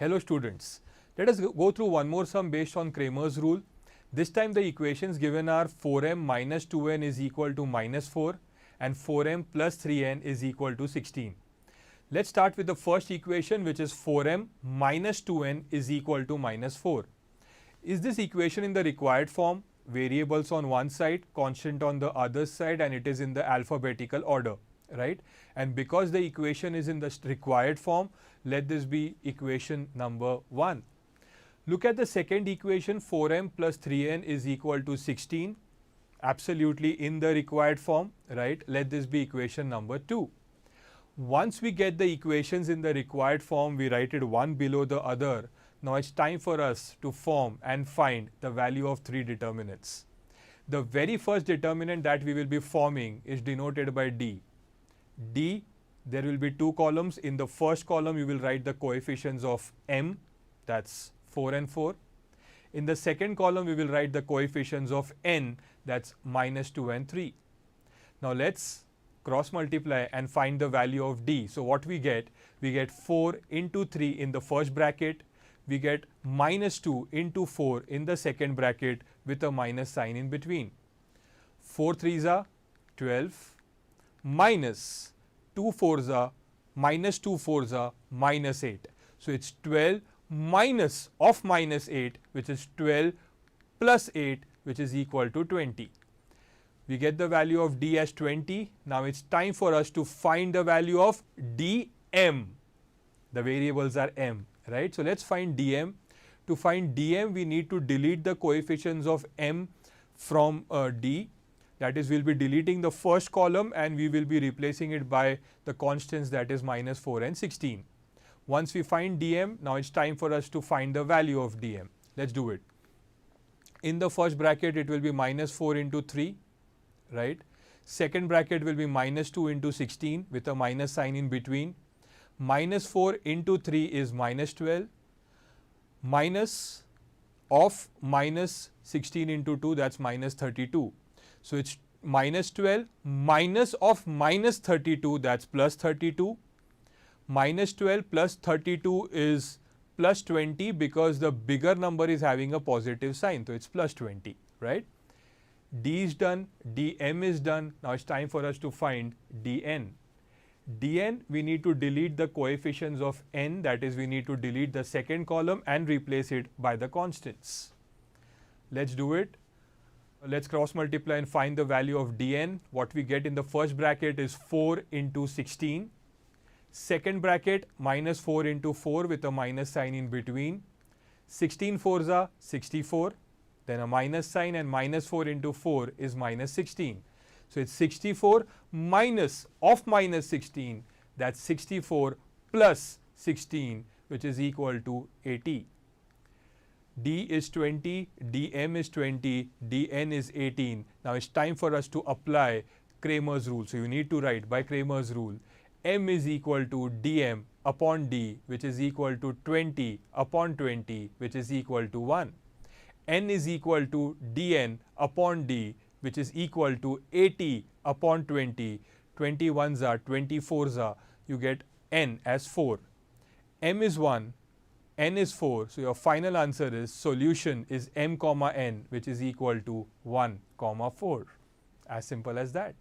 Hello students, let us go through one more sum based on Cramer's rule. This time the equations given are 4m minus 2n is equal to minus 4 and 4m plus 3n is equal to 16. Let's start with the first equation, which is 4m minus 2n is equal to minus 4. Is this equation in the required form? Variables on one side, constant on the other side, and it is in the alphabetical order, right? And because the equation is in the required form, let this be equation number 1. Look at the second equation, 4m plus 3n is equal to 16, absolutely in the required form, right? Let this be equation number 2. Once we get the equations in the required form, we write it one below the other. Now it's time for us to form and find the value of three determinants. The very first determinant that we will be forming is denoted by D. D, there will be two columns. In the first column, you will write the coefficients of m, that's 4 and 4. In the second column, we will write the coefficients of n, that's minus 2 and 3. Now let's cross multiply and find the value of D. So what we get 4 into 3 in the first bracket. We get minus 2 into 4 in the second bracket with a minus sign in between. 4 3s are 12 minus 2 4s are minus 2 4s are minus 8. So it's 12 minus of minus 8, which is 12 plus 8, which is equal to 20. We get the value of D as 20. Now it's time for us to find the value of dm. The variables are m. Right. So let's find dm. To find dm, we need to delete the coefficients of m from D. That is, we'll be deleting the first column and we will be replacing it by the constants, that is minus 4 and 16. Once we find dm, now it's time for us to find the value of dm. Let's do it. In the first bracket, it will be minus 4 into 3, right? Second bracket will be minus 2 into 16 with a minus sign in between. Minus 4 into 3 is minus 12, minus of minus 16 into 2, that's minus 32. So it's minus 12 minus of minus 32, that's plus 32. Minus 12 plus 32 is plus 20 because the bigger number is having a positive sign. So it's plus 20, right? D is done, dm is done. Now it's time for us to find dn. Dn, we need to delete the coefficients of n, that is, we need to delete the second column and replace it by the constants. Let's do it. Let's cross multiply and find the value of dn. What we get in the first bracket is 4 into 16. Second bracket, minus 4 into 4 with a minus sign in between. 16 4s are 64, then a minus sign, and minus 4 into 4 is minus 16. So it's 64 minus of minus 16, that's 64 plus 16, which is equal to 80. D is 20, dm is 20, dn is 18. Now it's time for us to apply Cramer's rule. So you need to write by Cramer's rule, m is equal to dm upon d, which is equal to 20 upon 20, which is equal to 1. N is equal to dn upon d, which is equal to 80 upon 20. 21s are 24s are, you get n as 4. M is 1, n is 4. So your final answer is solution is m comma n, which is equal to 1 comma 4. As simple as that.